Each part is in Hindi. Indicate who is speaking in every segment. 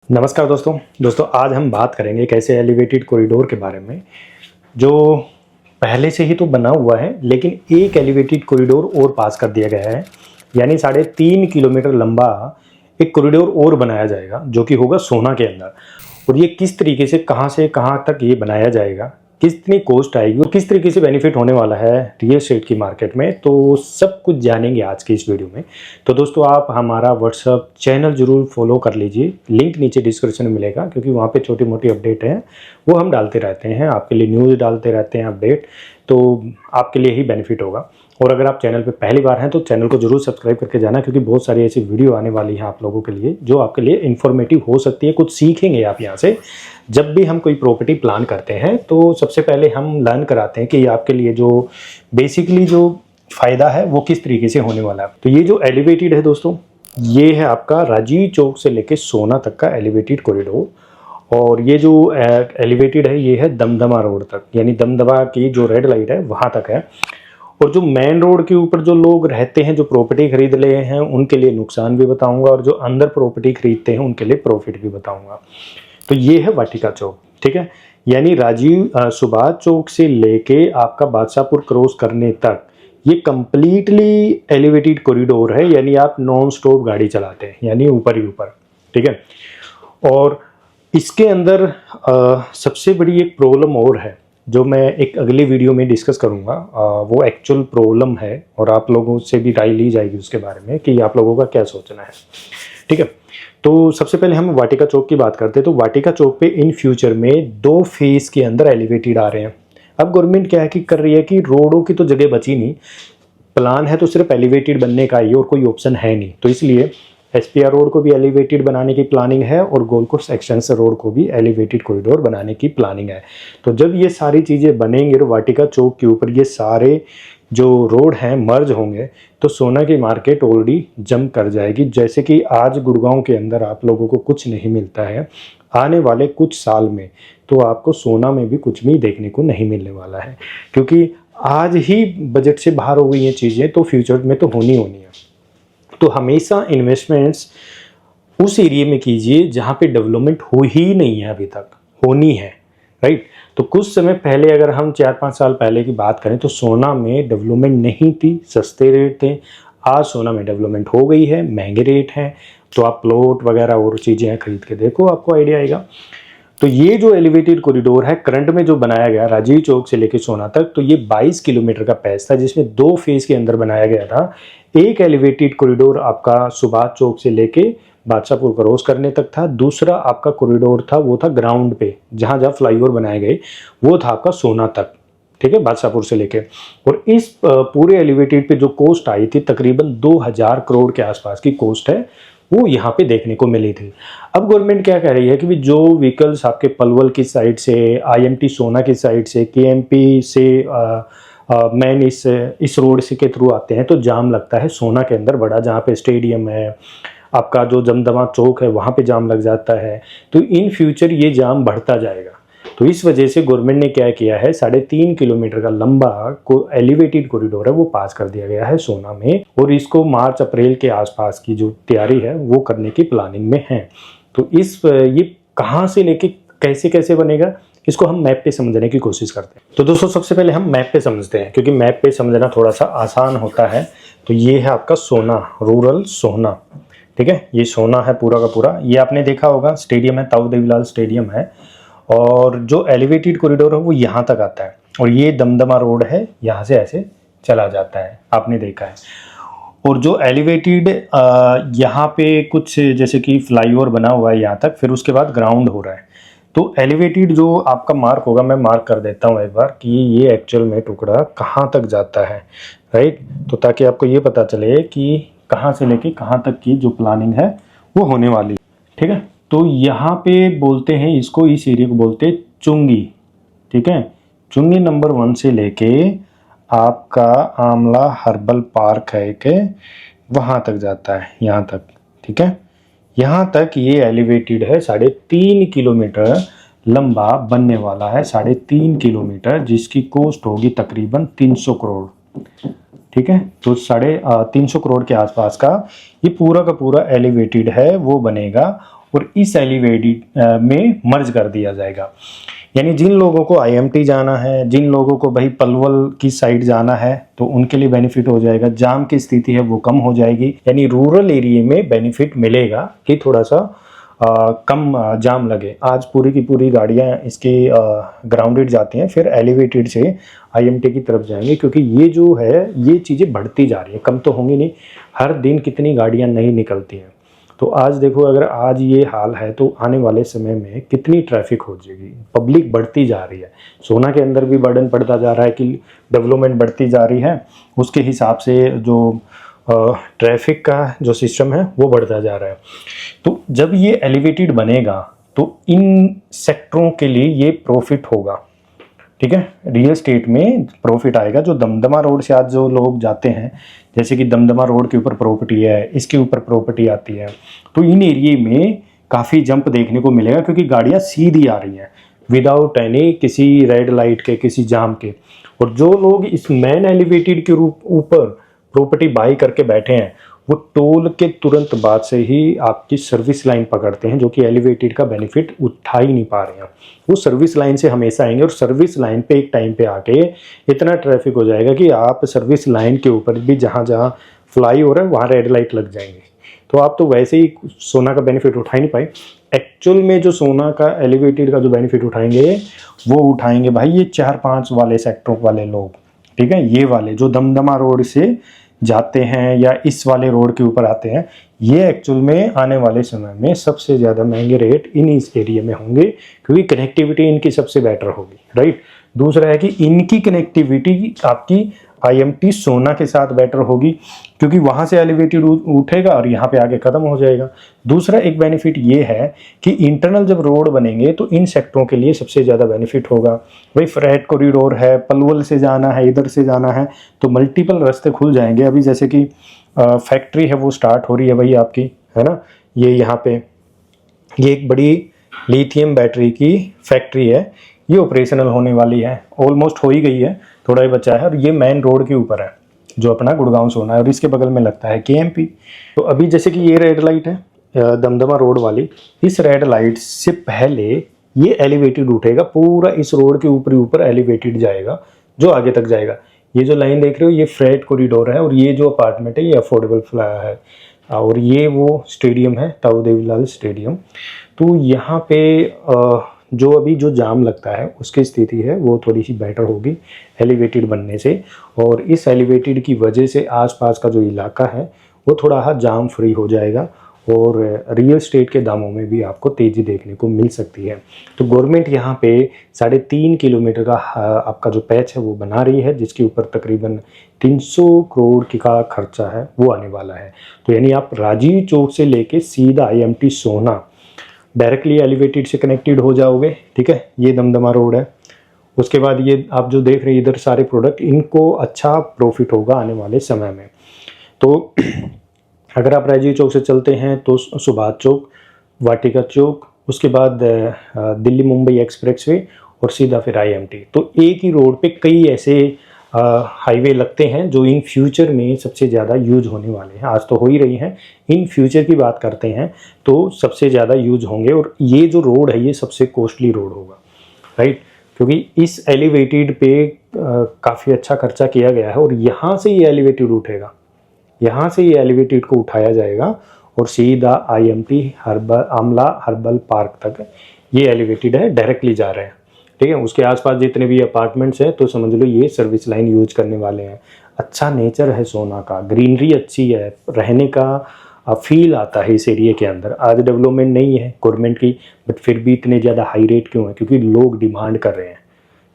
Speaker 1: नमस्कार दोस्तों आज हम बात करेंगे एक ऐसे एलिवेटेड कॉरिडोर के बारे में जो पहले से ही तो बना हुआ है, लेकिन एक एलिवेटेड कॉरिडोर और पास कर दिया गया है। यानी 3.5 किलोमीटर लंबा एक कॉरिडोर और बनाया जाएगा जो कि होगा सोना के अंदर। और ये किस तरीके से कहाँ तक ये बनाया जाएगा, कितनी कॉस्ट आएगी और किस तरीके से बेनिफिट होने वाला है रियल एस्टेट की मार्केट में, तो सब कुछ जानेंगे आज की इस वीडियो में। तो दोस्तों आप हमारा व्हाट्सअप चैनल जरूर फॉलो कर लीजिए, लिंक नीचे डिस्क्रिप्शन में मिलेगा, क्योंकि वहाँ पे छोटी मोटी अपडेट है वो हम डालते रहते हैं, आपके लिए न्यूज़ डालते रहते हैं अपडेट, तो आपके लिए ही बेनिफिट होगा। और अगर आप चैनल पे पहली बार हैं तो चैनल को जरूर सब्सक्राइब करके जाना, क्योंकि बहुत सारी ऐसी वीडियो आने वाली हैं आप लोगों के लिए जो आपके लिए इन्फॉर्मेटिव हो सकती है। कुछ सीखेंगे आप यहाँ से। जब भी हम कोई प्रॉपर्टी प्लान करते हैं तो सबसे पहले हम लर्न कराते हैं कि आपके लिए जो बेसिकली जो फ़ायदा है वो किस तरीके से होने वाला है। तो ये जो एलिवेटेड है दोस्तों, ये है आपका राजीव चौक से लेके सोना तक का एलिवेटेड कॉरिडोर। और ये जो एलिवेटेड है ये है दमदमा रोड तक, यानी दमदमा की जो रेड लाइट है वहाँ तक है। और जो मेन रोड के ऊपर जो लोग रहते हैं, जो प्रॉपर्टी खरीद रहे हैं, उनके लिए नुकसान भी बताऊंगा, और जो अंदर प्रॉपर्टी खरीदते हैं उनके लिए प्रॉफिट भी बताऊंगा। तो ये है वाटिका चौक, ठीक है। यानी राजीव सुभाष चौक से लेके आपका बादशाहपुर क्रॉस करने तक ये कंप्लीटली एलिवेटेड कॉरिडोर है। यानी आप नॉन स्टॉप गाड़ी चलाते हैं, यानी ऊपर ही ऊपर, ठीक है। और इसके अंदर सबसे बड़ी एक प्रॉब्लम और है जो मैं एक अगली वीडियो में डिस्कस करूंगा। वो एक्चुअल प्रॉब्लम है और आप लोगों से भी राय ली जाएगी उसके बारे में कि आप लोगों का क्या सोचना है, ठीक है। तो सबसे पहले हम वाटिका चौक की बात करते हैं। तो वाटिका चौक पे इन फ्यूचर में 2 फेज के अंदर एलिवेटेड आ रहे हैं। अब गवर्नमेंट क्या है कि कर रही है कि रोडों की तो जगह बची नहीं, प्लान है तो सिर्फ एलिवेटेड बनने का ही और कोई ऑप्शन है नहीं। तो इसलिए एसपीआर रोड को भी एलिवेटेड बनाने की प्लानिंग है और गोल्ड कोस्ट एक्सटेंशन रोड को भी एलिवेटेड कॉरिडोर बनाने की प्लानिंग है। तो जब ये सारी चीज़ें बनेंगी और वाटिका चौक के ऊपर ये सारे जो रोड हैं मर्ज होंगे तो सोना की मार्केट ऑलरेडी जंप कर जाएगी। जैसे कि आज गुड़गांव के अंदर आप लोगों को कुछ नहीं मिलता है, आने वाले कुछ साल में तो आपको सोना में भी कुछ भी देखने को नहीं मिलने वाला है, क्योंकि आज ही बजट से बाहर हो गई ये चीज़ें, तो फ्यूचर में तो होनी है। तो हमेशा इन्वेस्टमेंट्स उस एरिया में कीजिए जहाँ पे डेवलपमेंट हो ही नहीं है, अभी तक होनी है, राइट। तो कुछ समय पहले अगर हम 4-5 साल पहले की बात करें तो सोना में डेवलपमेंट नहीं थी, सस्ते रेट थे। आज सोना में डेवलपमेंट हो गई है, महंगे रेट हैं। तो आप प्लॉट वगैरह और चीज़ें खरीद के देखो, आपको आइडिया आएगा। तो ये जो एलिवेटेड कॉरिडोर है करंट में जो बनाया गया राजीव चौक से लेकर सोना तक, तो ये 22 किलोमीटर का पैच था जिसमें 2 फेज के अंदर बनाया गया था। एक एलिवेटेड कॉरिडोर आपका सुभाष चौक से लेके बादशाहपुर क्रॉस करने तक था, दूसरा आपका कॉरिडोर था वो था ग्राउंड पे जहां जहां फ्लाईओवर बनाए गए, वो था आपका सोना तक, ठीक है, बादशाहपुर से लेके। और इस पूरे एलिवेटेड पे जो कॉस्ट आई थी तकरीबन 2000 करोड़ के आसपास की कॉस्ट है, वो यहाँ पे देखने को मिली थी। अब गवर्नमेंट क्या कह रही है कि भी जो व्हीकल्स आपके पलवल की साइड से, आईएमटी सोना की साइड से, केएमपी से मेन इस रोड से के थ्रू आते हैं तो जाम लगता है सोना के अंदर बड़ा, जहाँ पे स्टेडियम है, आपका जो दमदमा चौक है वहाँ पे जाम लग जाता है। तो इन फ्यूचर ये जाम बढ़ता जाएगा। तो इस वजह से गवर्नमेंट ने क्या किया है, 3.5 किलोमीटर का लंबा को एलिवेटेड कॉरिडोर है वो पास कर दिया गया है सोना में, और इसको मार्च अप्रैल के आसपास की जो तैयारी है वो करने की प्लानिंग में है। तो ये कहाँ से लेके कैसे कैसे बनेगा, इसको हम मैप पे समझने की कोशिश करते हैं। तो दोस्तों सबसे पहले हम मैप पे समझते हैं, क्योंकि मैप पे समझना थोड़ा सा आसान होता है। तो ये है आपका सोना, रूरल सोना, ठीक है। ये सोना है पूरा का पूरा। ये आपने देखा होगा स्टेडियम है, ताऊ देवीलाल स्टेडियम है, और जो एलिवेटेड कॉरिडोर है वो यहाँ तक आता है, और ये दमदमा रोड है, यहाँ से ऐसे चला जाता है, आपने देखा है। और जो एलिवेटेड यहाँ पे कुछ जैसे कि फ्लाईओवर बना हुआ है यहाँ तक, फिर उसके बाद ग्राउंड हो रहा है। तो एलिवेटेड जो आपका मार्क होगा, मैं मार्क कर देता हूँ एक बार कि ये एक्चुअल में टुकड़ा कहाँ तक जाता है, राइट। तो ताकि आपको ये पता चले कि कहाँ से लेके कहाँ तक की जो प्लानिंग है वो होने वाली, ठीक है। तो यहाँ पे बोलते हैं इसको, इस एरिया को बोलते हैं चुंगी, ठीक है। चुंगी नंबर 1 से लेके आपका आमला हर्बल पार्क है के वहाँ तक जाता है, यहाँ तक, ठीक है। यहाँ तक ये एलिवेटेड है, 3.5 किलोमीटर लंबा बनने वाला है, 3.5 किलोमीटर, जिसकी कॉस्ट होगी तकरीबन 300 करोड़, ठीक है। तो 350 करोड़ के आसपास का ये पूरा का पूरा एलिवेटेड है वो बनेगा। और इस एलिवेटेड में मर्ज कर दिया जाएगा। यानी जिन लोगों को आईएमटी जाना है, जिन लोगों को भाई पलवल की साइड जाना है, तो उनके लिए बेनिफिट हो जाएगा। जाम की स्थिति है वो कम हो जाएगी, यानी रूरल एरिया में बेनिफिट मिलेगा कि थोड़ा सा कम जाम लगे। आज पूरी की पूरी गाड़ियां इसकी ग्राउंडेड जाती हैं, फिर एलिवेटेड से आईएमटी की तरफ जाएंगे, क्योंकि ये जो है ये चीज़ें बढ़ती जा रही है, कम तो होंगी नहीं। हर दिन कितनी गाड़ियां नहीं निकलती हैं, तो आज देखो अगर आज ये हाल है तो आने वाले समय में कितनी ट्रैफिक हो जाएगी। पब्लिक बढ़ती जा रही है, सोना के अंदर भी बर्डन पड़ता जा रहा है कि डेवलपमेंट बढ़ती जा रही है, उसके हिसाब से जो ट्रैफिक का जो सिस्टम है वो बढ़ता जा रहा है। तो जब ये एलिवेटेड बनेगा तो इन सेक्टरों के लिए ये प्रॉफिट होगा, ठीक है। रियल स्टेट में प्रॉफिट आएगा। जो दमदमा रोड से आज जो लोग जाते हैं, जैसे कि दमदमा रोड के ऊपर प्रॉपर्टी है, इसके ऊपर प्रॉपर्टी आती है, तो इन एरिया में काफ़ी जंप देखने को मिलेगा, क्योंकि गाड़ियाँ सीधी आ रही हैं विदाउट एनी किसी रेड लाइट के, किसी जाम के। और जो लोग इस मेन एलिवेटेड के ऊपर प्रॉपर्टी बाई करके बैठे हैं, वो टोल के तुरंत बाद से ही आपकी सर्विस लाइन पकड़ते हैं, जो कि एलिवेटेड का बेनिफिट उठा ही नहीं पा रहे हैं। वो सर्विस लाइन से हमेशा आएंगे, और सर्विस लाइन पे एक टाइम पे आके इतना ट्रैफिक हो जाएगा कि आप सर्विस लाइन के ऊपर भी जहाँ जहाँ फ्लाई हो रहा है वहाँ रेड लाइट लग जाएंगे। तो आप तो वैसे ही सोना का बेनिफिट उठा ही नहीं पाए। एक्चुअल में जो सोना का एलिवेटेड का जो बेनिफिट उठाएंगे वो उठाएंगे भाई ये 4-5 वाले सेक्टरों वाले लोग, ठीक है। ये वाले जो दमदमा रोड से जाते हैं या इस वाले रोड के ऊपर आते हैं, ये एक्चुअल में आने वाले समय में सबसे ज़्यादा महंगे रेट इन इस एरिया में होंगे, क्योंकि कनेक्टिविटी इनकी सबसे बेटर होगी, राइट। दूसरा है कि इनकी कनेक्टिविटी आपकी आईएमटी सोना के साथ बेटर होगी, क्योंकि वहाँ से एलिवेटेड उठेगा और यहाँ पे आके ख़त्म हो जाएगा। दूसरा एक बेनिफिट ये है कि इंटरनल जब रोड बनेंगे तो इन सेक्टरों के लिए सबसे ज़्यादा बेनिफिट होगा। भाई फ्रेट कॉरिडोर है, पलवल से जाना है, इधर से जाना है, तो मल्टीपल रास्ते खुल जाएंगे। अभी जैसे कि फैक्ट्री है वो स्टार्ट हो रही है भाई आपकी, है ना। ये यहाँ पे ये एक बड़ी लिथियम बैटरी की फैक्ट्री है, ये ऑपरेशनल होने वाली है, ऑलमोस्ट हो ही गई है, थोड़ा ही बचा है। और ये मेन रोड के ऊपर है जो अपना गुड़गांव सोना है, और इसके बगल में लगता है केएमपी। तो अभी जैसे कि ये रेड लाइट है दमदमा रोड वाली, इस रेड लाइट से पहले ये एलिवेटेड उठेगा, पूरा इस रोड के ऊपर एलिवेटेड जाएगा जो आगे तक जाएगा। ये जो लाइन देख रहे हो ये फ्रेट कॉरिडोर है, और ये जो अपार्टमेंट है ये अफोर्डेबल फ्लाई है, और ये वो स्टेडियम है ताऊ देवीलाल स्टेडियम। तो यहाँ पे जो अभी जो जाम लगता है उसकी स्थिति है वो थोड़ी सी बेटर होगी एलिवेटेड बनने से, और इस एलिवेटेड की वजह से आसपास का जो इलाका है वो थोड़ा जाम फ्री हो जाएगा, और रियल स्टेट के दामों में भी आपको तेज़ी देखने को मिल सकती है। तो गवर्नमेंट यहाँ पे 3.5 किलोमीटर का आपका जो पैच है वो बना रही है, जिसके ऊपर तकरीबन 300 करोड़ का खर्चा है वो आने वाला है। तो यानी आप राजीव चौक से लेके सीधा आईएमटी सोना डायरेक्टली एलिवेटेड से कनेक्टेड हो जाओगे, ठीक है। ये दमदमा रोड है, उसके बाद ये आप जो देख रहे हैं इधर सारे प्रोडक्ट, इनको अच्छा प्रॉफिट होगा आने वाले समय में। तो अगर आप राजीव चौक से चलते हैं तो सुभाष चौक, वाटिका चौक, उसके बाद दिल्ली मुंबई एक्सप्रेसवे, और सीधा फिर आईएमटी। तो एक ही रोड पे कई ऐसे हाईवे लगते हैं जो इन फ्यूचर में सबसे ज़्यादा यूज होने वाले हैं। आज तो हो ही रही हैं, इन फ्यूचर की बात करते हैं तो सबसे ज़्यादा यूज होंगे। और ये जो रोड है ये सबसे कॉस्टली रोड होगा, राइट, क्योंकि इस एलिवेटेड पे काफ़ी अच्छा खर्चा किया गया है, और यहाँ से ये एलिवेटेड उठेगा, यहाँ से ये एलिवेटेड को उठाया जाएगा और सीधा आईएमटी आमला हर्बल पार्क तक ये एलिवेटेड है, डायरेक्टली जा रहे हैं, ठीक है। उसके आसपास जितने भी अपार्टमेंट्स हैं तो समझ लो ये सर्विस लाइन यूज करने वाले हैं। अच्छा नेचर है सोना का, ग्रीनरी अच्छी है, रहने का फील आता है इस एरिया के अंदर। आज डेवलपमेंट नहीं है गवर्नमेंट की, बट फिर भी इतने ज़्यादा हाई रेट क्यों है? क्योंकि लोग डिमांड कर रहे हैं,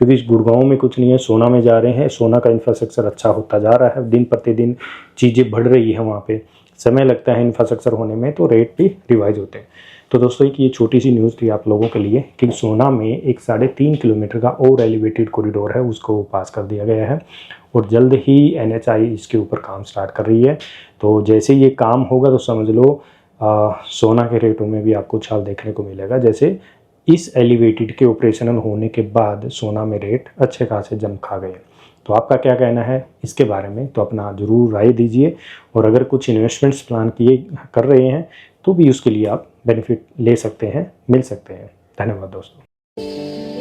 Speaker 1: क्योंकि इस गुड़गांव में कुछ नहीं है, सोना में जा रहे हैं, सोना का इंफ्रास्ट्रक्चर अच्छा होता जा रहा है, दिन प्रतिदिन चीज़ें बढ़ रही है, वहाँ पे समय लगता है इंफ्रास्ट्रक्चर होने में, तो रेट भी रिवाइज होते हैं। तो दोस्तों एक ये छोटी सी न्यूज़ थी आप लोगों के लिए कि सोना में एक 3.5 किलोमीटर का और एलिवेटेड कॉरिडोर है, उसको पास कर दिया गया है, और जल्द ही एनएचआई इसके ऊपर काम स्टार्ट कर रही है। तो जैसे ये काम होगा तो समझ लो सोना के रेटों में भी आपको उछाल देखने को मिलेगा। जैसे इस एलिवेटेड के ऑपरेशनल होने के बाद सोना में रेट अच्छे खासे जम खा गए। तो आपका क्या कहना है इसके बारे में, तो अपना ज़रूर राय दीजिए। और अगर कुछ इन्वेस्टमेंट्स प्लान कर रहे हैं तो भी उसके लिए आप बेनिफिट ले सकते हैं, मिल सकते हैं। धन्यवाद दोस्तों।